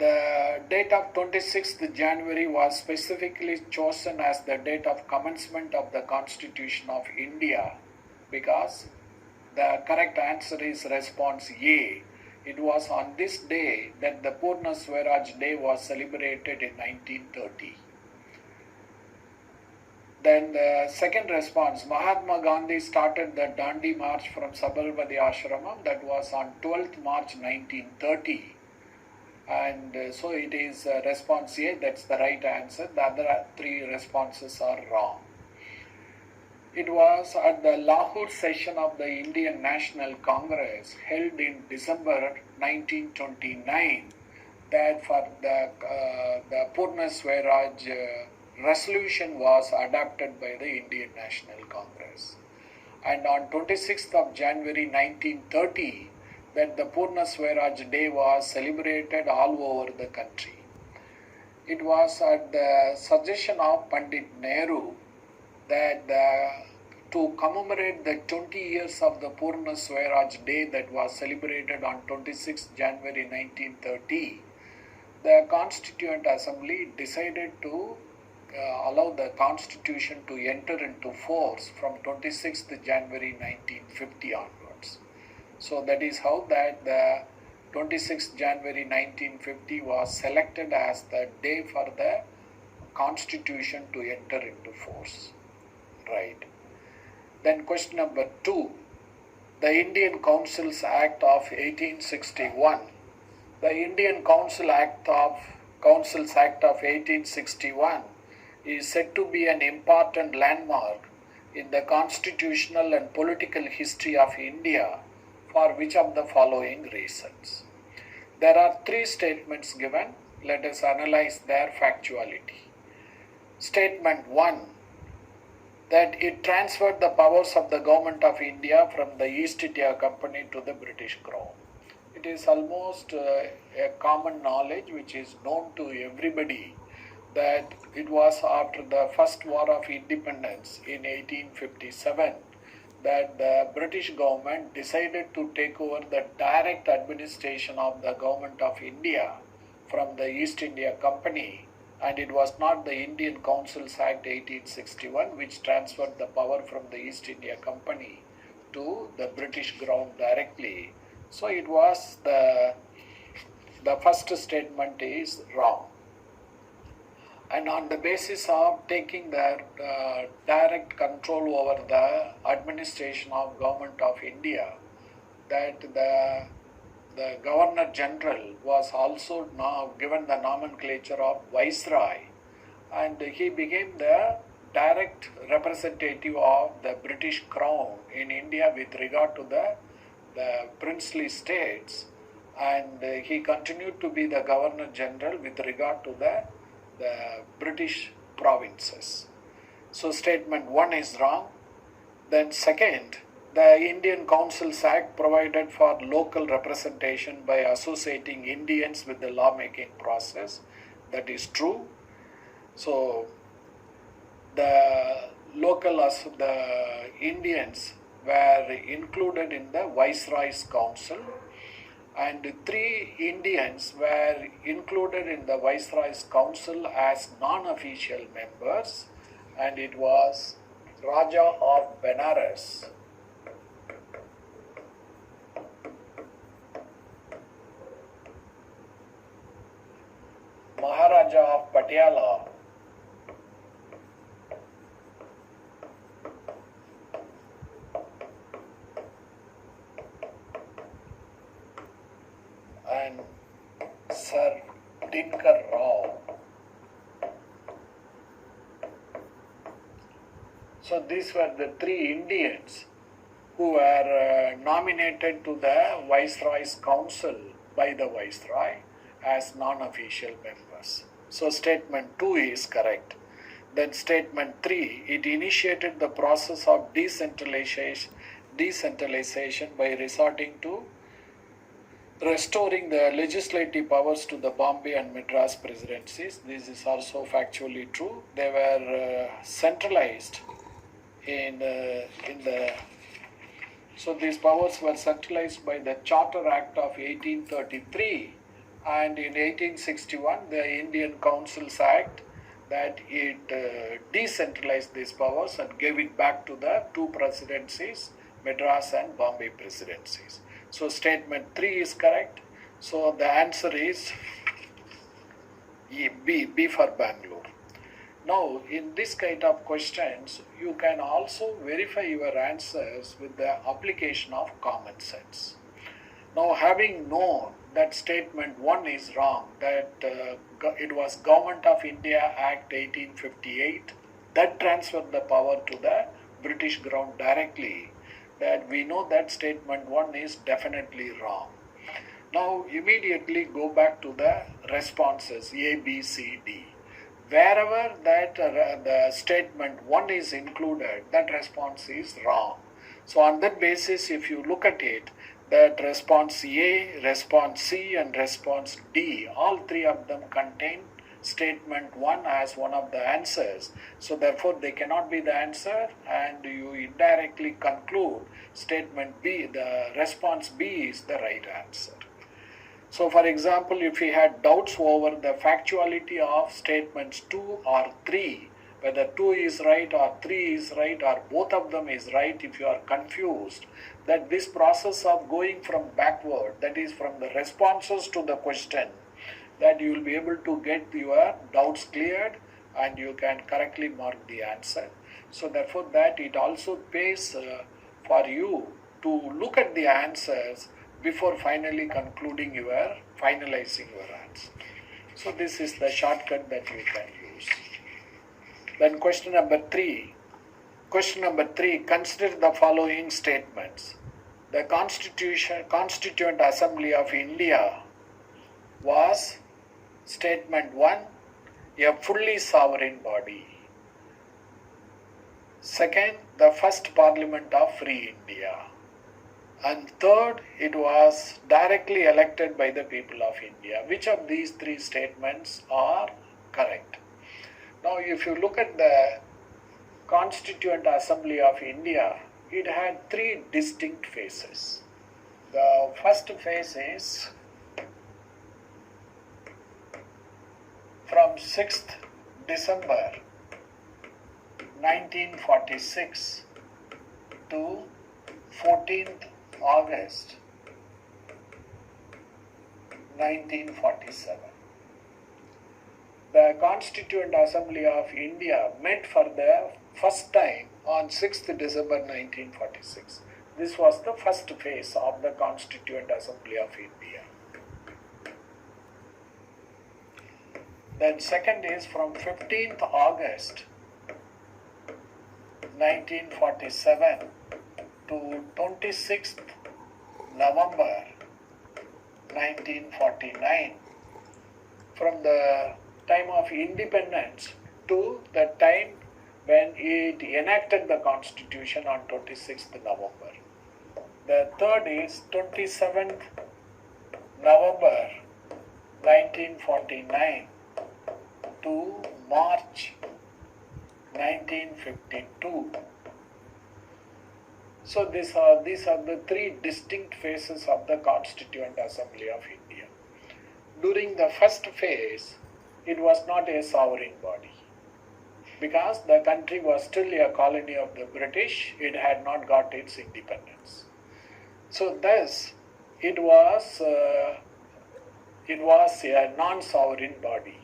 The date of 26th January was specifically chosen as the date of commencement of the Constitution of India because the correct answer is response A. It was on this day that the Purna Swaraj Day was celebrated in 1930. Then the second response, Mahatma Gandhi started the Dandi March from Sabarmati Ashramam, that was on 12th March 1930. And so it is response A, that's the right answer. The other three responses are wrong. It was at the Lahore session of the Indian National Congress held in December 1929 that for the Purna Swaraj resolution was adopted by the Indian National Congress. And on 26th of January 1930, that the Purna Swaraj Day was celebrated all over the country. It was at the suggestion of Pandit Nehru that to commemorate the 20 years of the Purna Swaraj Day that was celebrated on 26 January 1930, the Constituent Assembly decided to allow the Constitution to enter into force from 26th January 1950 onwards. So that is how that the 26th January 1950 was selected as the day for the Constitution to enter into force. Right. Then question number 2. The Indian Councils Act of 1861. The Indian Councils Act of 1861 is said to be an important landmark in the constitutional and political history of India for which of the following reasons? There are 3 statements given. Let us analyze their factuality. Statement 1, that it transferred the powers of the government of India from the East India Company to the British Crown. It is almost a common knowledge which is known to everybody that it was after the First War of Independence in 1857 that the British government decided to take over the direct administration of the government of India from the East India Company, and it was not the Indian Councils Act 1861 which transferred the power from the East India Company to the British Crown directly. So it was the first statement is wrong. And on the basis of taking the direct control over the administration of government of India, that the Governor General was also now given the nomenclature of Viceroy, and he became the direct representative of the British Crown in India with regard to the princely states, and he continued to be the Governor General with regard to the British provinces. So statement 1 is wrong. Then second, the Indian Councils Act provided for local representation by associating Indians with the lawmaking process. That is true. So the Indians were included in the Viceroy's Council, and 3 Indians were included in the Viceroy's Council as non-official members, and it was Raja of Benares, Maharaja of Patiala, and Sir Dinkar Rao. So these were the 3 Indians who were nominated to the Viceroy's Council by the Viceroy as non-official members. So statement 2 is correct. Then statement 3, it initiated the process of decentralization by resorting to restoring the legislative powers to the Bombay and Madras presidencies. This is also factually true. They were centralized so these powers were centralized by the Charter Act of 1833, And in 1861, the Indian Councils Act that it decentralized these powers and gave it back to the two presidencies, Madras and Bombay presidencies. So statement 3 is correct. So the answer is B for Bangalore. Now, in this kind of questions, you can also verify your answers with the application of common sense. Now, having known that statement 1 is wrong, that it was Government of India Act 1858 that transferred the power to the British ground directly, that we know that statement 1 is definitely wrong. Now, immediately go back to the responses A, B, C, D. Wherever that the statement 1 is included, that response is wrong. So on that basis, if you look at it, that response A, response C and response D, all three of them contain statement 1 as one of the answers. So therefore they cannot be the answer, and you indirectly conclude statement B, the response B is the right answer. So for example, if you had doubts over the factuality of statements 2 or 3, whether 2 is right or 3 is right or both of them is right, if you are confused, that this process of going from backward, that is from the responses to the question, that you will be able to get your doubts cleared and you can correctly mark the answer. So therefore that it also pays for you to look at the answers before finally finalizing your answer. So this is the shortcut that you can use. Then question number 3. Question number 3, consider the following statements. The Constituent Assembly of India was, statement 1, a fully sovereign body. Second, the first Parliament of Free India. And third, it was directly elected by the people of India. Which of these 3 statements are correct? Now, if you look at the Constituent Assembly of India, it had 3 distinct phases. The first phase is from 6th December 1946 to 14th August 1947. The Constituent Assembly of India met for the first time on 6th December 1946. This was the first phase of the Constituent Assembly of India. Then second is from 15th August 1947 to 26th November 1949, from the time of independence to the time when it enacted the Constitution on 26th November. The third is 27th November 1949 to March 1952. So these are the 3 distinct phases of the Constituent Assembly of India. During the first phase, it was not a sovereign body because the country was still a colony of the British. It had not got its independence. So thus, it was a non-sovereign body.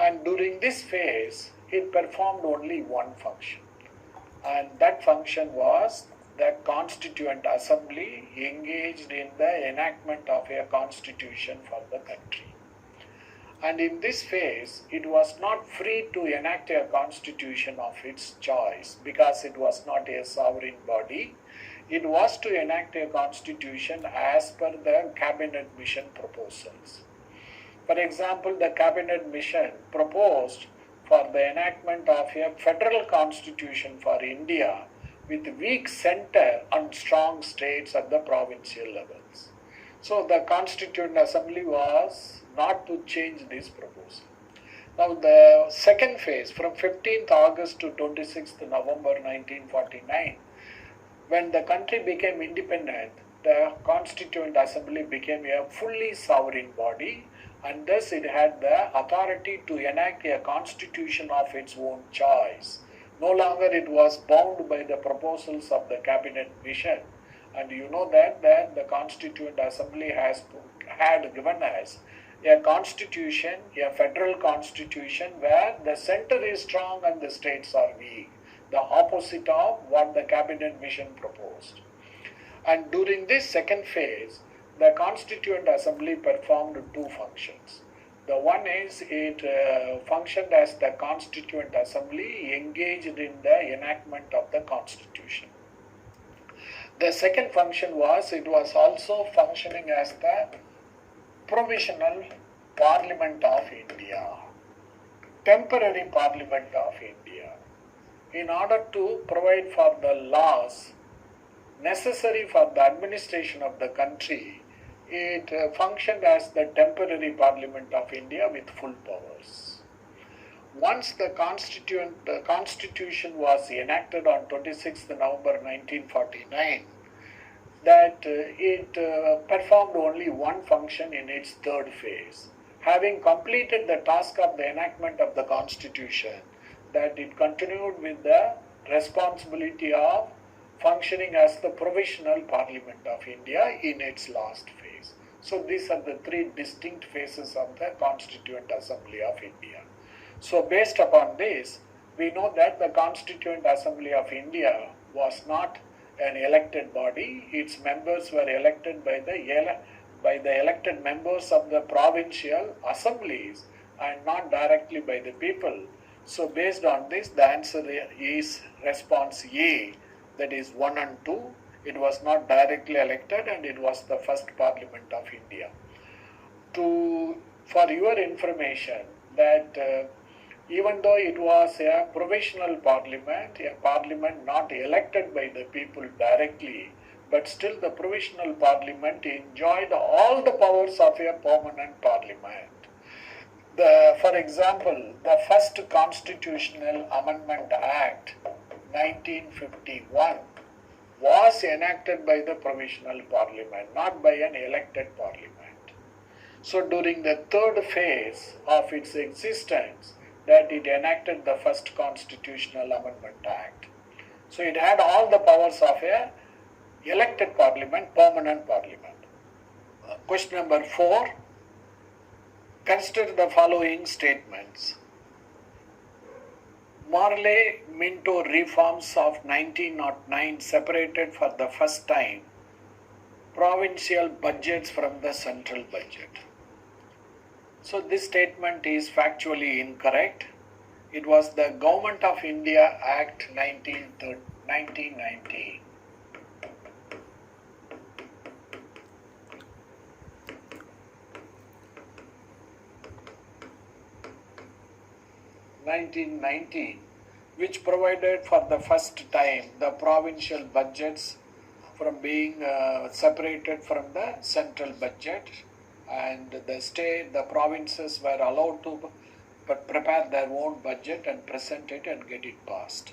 And during this phase, it performed only one function. And that function was the Constituent Assembly engaged in the enactment of a constitution for the country. And in this phase, it was not free to enact a constitution of its choice because it was not a sovereign body. It was to enact a constitution as per the cabinet mission proposals. For example, the cabinet mission proposed for the enactment of a federal constitution for India with weak center and strong states at the provincial levels. So the Constituent Assembly was not to change this proposal. Now the second phase, from 15th August to 26th November 1949, when the country became independent, the Constituent Assembly became a fully sovereign body, and thus it had the authority to enact a constitution of its own choice. No longer it was bound by the proposals of the cabinet mission. And you know that the Constituent Assembly had given us a constitution, a federal constitution where the center is strong and the states are weak, the opposite of what the cabinet mission proposed. And during this second phase, the Constituent Assembly performed two functions. The one is it functioned as the Constituent Assembly engaged in the enactment of the Constitution. The second function was it was also functioning as the Provisional Parliament of India, temporary Parliament of India, in order to provide for the laws necessary for the administration of the country. It functioned as the temporary Parliament of India with full powers. Once the Constitution was enacted on 26th November 1949, that it performed only one function in its third phase. Having completed the task of the enactment of the Constitution, that it continued with the responsibility of functioning as the Provisional Parliament of India in its last phase. So these are the three distinct phases of the Constituent Assembly of India. So based upon this, we know that the Constituent Assembly of India was not an elected body. Its members were elected by the elected members of the provincial assemblies and not directly by the people. So based on this, the answer is response A, that is 1 and 2. It was not directly elected and it was the first Parliament of India. For your information, that even though it was a provisional parliament, a parliament not elected by the people directly, but still the provisional parliament enjoyed all the powers of a permanent parliament. For example, the first Constitutional Amendment Act 1951 was enacted by the provisional parliament, not by an elected parliament. So during the third phase of its existence, that it enacted the first Constitutional Amendment Act. So it had all the powers of a elected parliament, permanent parliament. Question number 4. Consider the following statements. Morley-Minto reforms of 1909 separated for the first time provincial budgets from the central budget. So this statement is factually incorrect. It was the Government of India Act 1919. Which provided for the first time the provincial budgets from being separated from the central budget, and the provinces were allowed to prepare their own budget and present it and get it passed.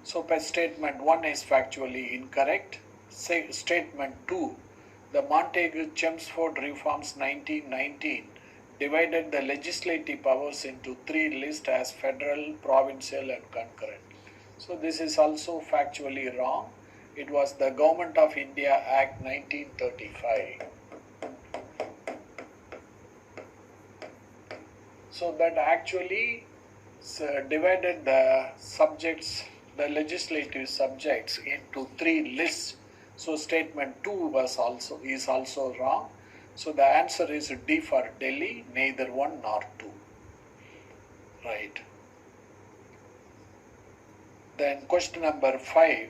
So statement 1 is factually incorrect. Statement 2, the Montagu-Chelmsford reforms 1919 divided the legislative powers into 3 lists as federal, provincial and concurrent. So this is also factually wrong. It was the Government of India Act 1935. So that actually divided the legislative subjects into 3 lists. So statement 2 is also wrong. So the answer is D for Delhi, neither 1 nor 2. Right. Then question number 5.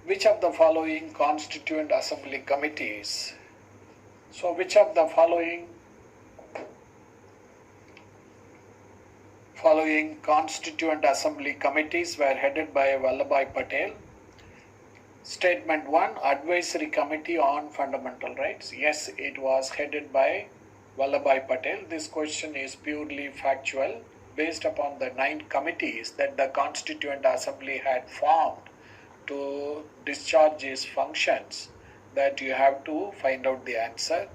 Which of the following Constituent Assembly committees? So which of the following Constituent Assembly committees were headed by Vallabhbhai Patel? Statement 1, Advisory Committee on Fundamental Rights. Yes, it was headed by Vallabhbhai Patel. This question is purely factual based upon the 9 committees that the Constituent Assembly had formed to discharge his functions, that you have to find out the answer.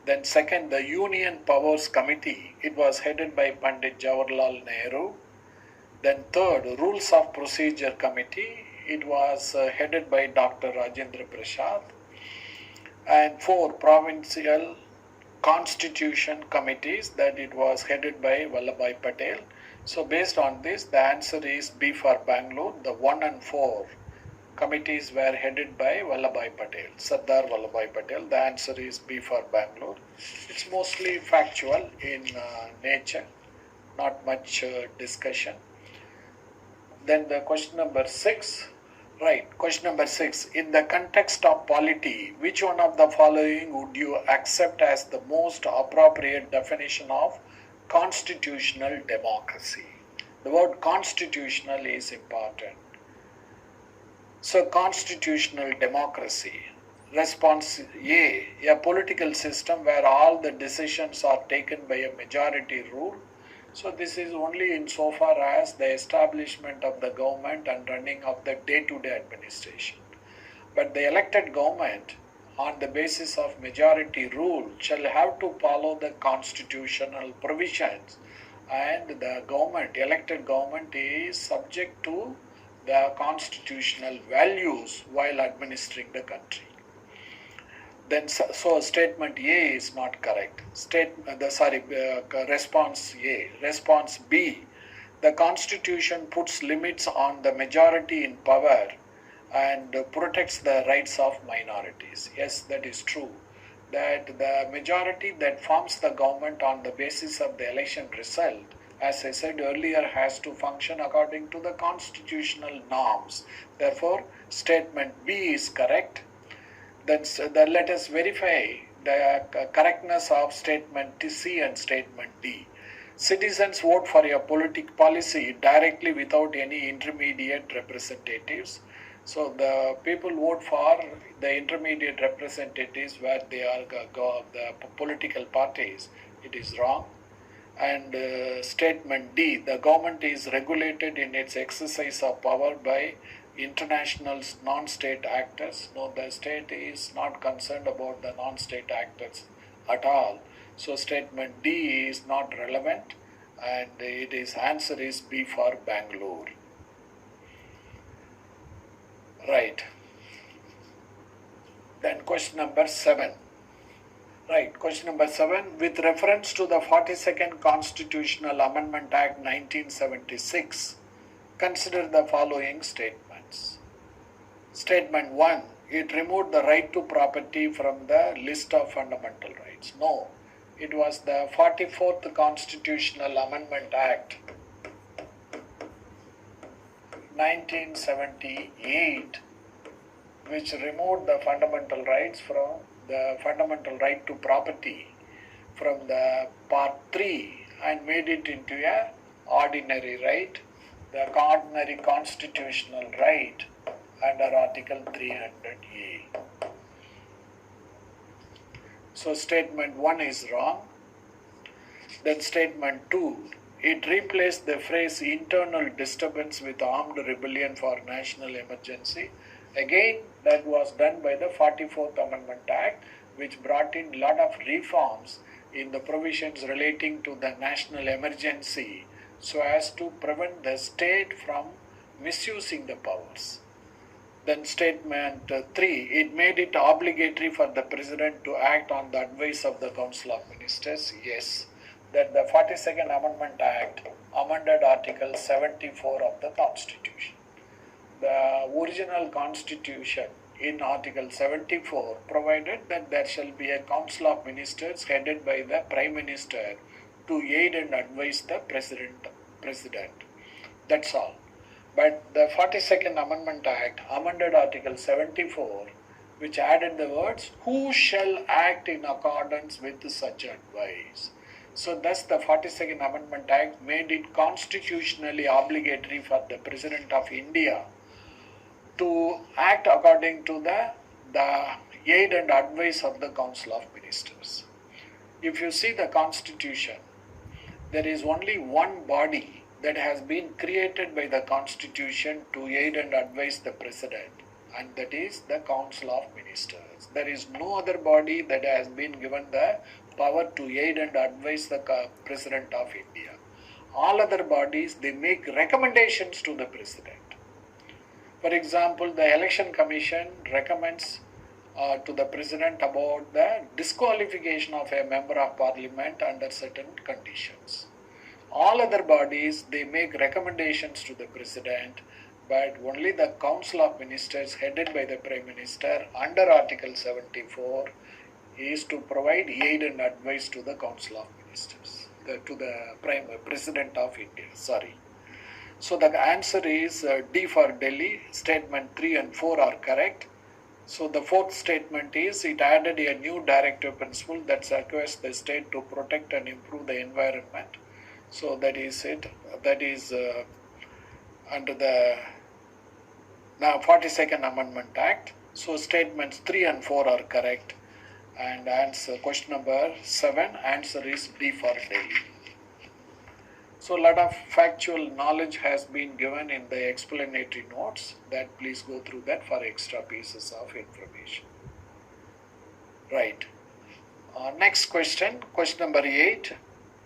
Then second, the Union Powers Committee, it was headed by Pandit Jawaharlal Nehru. Then third, Rules of Procedure Committee, it was headed by Dr. Rajendra Prasad. And four, Provincial Constitution Committees, that it was headed by Vallabhbhai Patel. So based on this, the answer is B for Bangalore. The 1 and 4 committees were headed by Vallabhbhai Patel, Sardar Vallabhbhai Patel. The answer is B for Bangalore. It's mostly factual in nature, not much discussion. Then the question number 6. Right, question number 6. In the context of polity, which one of the following would you accept as the most appropriate definition of constitutional democracy? The word constitutional is important. So, constitutional democracy. Response A, a political system where all the decisions are taken by a majority rule. So this is only insofar as the establishment of the government and running of the day-to-day administration. But the elected government, on the basis of majority rule, shall have to follow the constitutional provisions, and the government, elected government, is subject to the constitutional values while administering the country. Then so statement A is not correct. Response A. Response B. The Constitution puts limits on the majority in power and protects the rights of minorities. Yes, that is true. That the majority that forms the government on the basis of the election result, as I said earlier, has to function according to the constitutional norms. Therefore, statement B is correct. Then let us verify the correctness of statement C and statement D. Citizens vote for a policy directly without any intermediate representatives. So the people vote for the intermediate representatives where they are the political parties. It is wrong. And statement D, the government is regulated in its exercise of power by international non-state actors. No, the state is not concerned about the non-state actors at all. So statement D is not relevant, and answer is B for Bangalore. Right. Then question number 7. Right, question number 7. With reference to the 42nd Constitutional Amendment Act 1976, consider the following statements. Statement 1. It removed the right to property from the list of fundamental rights. No, it was the 44th Constitutional Amendment Act 1978 which removed the fundamental rights from the fundamental right to property from the part 3 and made it into a ordinary right, the ordinary constitutional right under Article 300A. So statement 1 is wrong. Then statement 2, it replaced the phrase internal disturbance with armed rebellion for national emergency. Again, that was done by the 44th Amendment Act, which brought in a lot of reforms in the provisions relating to the national emergency so as to prevent the state from misusing the powers. Then statement 3, it made it obligatory for the President to act on the advice of the Council of Ministers. Yes, that the 42nd Amendment Act amended Article 74 of the Constitution. The original Constitution in Article 74 provided that there shall be a Council of Ministers headed by the Prime Minister to aid and advise the President. That's all. But the 42nd Amendment Act amended Article 74, which added the words, who shall act in accordance with such advice. So thus the 42nd Amendment Act made it constitutionally obligatory for the President of India to act according to the aid and advice of the Council of Ministers. If you see the Constitution, there is only one body that has been created by the Constitution to aid and advise the President, and that is the Council of Ministers. There is no other body that has been given the power to aid and advise the President of India. All other bodies, they make recommendations to the President. For example, the Election Commission recommends to the President about the disqualification of a member of Parliament under certain conditions. All other bodies, they make recommendations to the President, but only the Council of Ministers headed by the Prime Minister under Article 74 is to provide aid and advice to the Council of Ministers, to the President of India. So the answer is D for Delhi. Statement 3 and 4 are correct. So the fourth statement is it added a new directive principle that requires the state to protect and improve the environment. So that is it. That is under the 42nd Amendment Act. So statements 3 and 4 are correct. And answer question number 7, answer is D for Delhi. So a lot of factual knowledge has been given in the explanatory notes. That please go through that for extra pieces of information. Right. Next question, question number 8.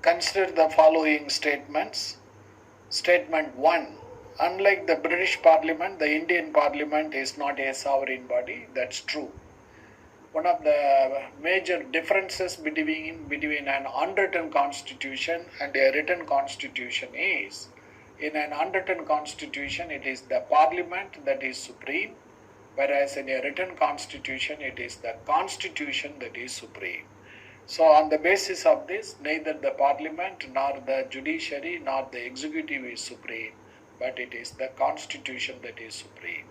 Consider the following statements. Statement 1. Unlike the British Parliament, the Indian Parliament is not a sovereign body. That's true. One of the major differences between an unwritten constitution and a written constitution is, in an unwritten constitution, it is the Parliament that is supreme, whereas in a written constitution, it is the constitution that is supreme. So on the basis of this, neither the Parliament nor the judiciary nor the executive is supreme, but it is the constitution that is supreme.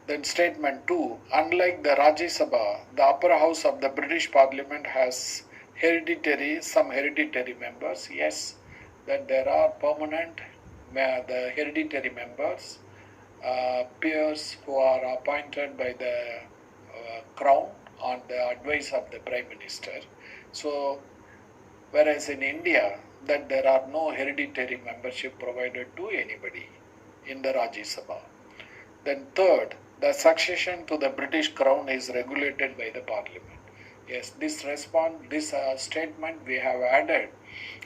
Then statement 2, unlike the Rajya Sabha, the upper house of the British Parliament has some hereditary members. Yes, that there are permanent, the hereditary members, peers who are appointed by the Crown on the advice of the Prime Minister. So, whereas in India, that there are no hereditary membership provided to anybody in the Rajya Sabha. Then third, the succession to the British Crown is regulated by the Parliament. Yes, this statement we have added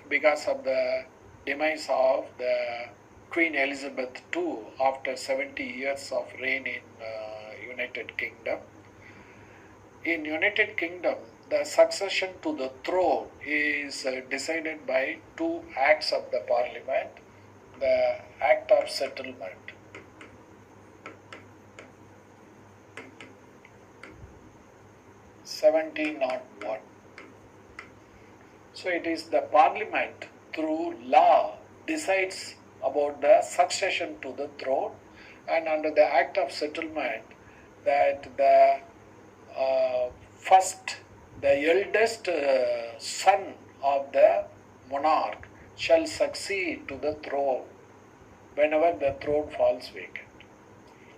because of the demise of the Queen Elizabeth II after 70 years of reign in United Kingdom. In United Kingdom, the succession to the throne is decided by two acts of the Parliament, the Act of Settlement. 1701. So it is the Parliament through law decides about the succession to the throne, and under the Act of Settlement that the eldest son of the monarch shall succeed to the throne whenever the throne falls vacant.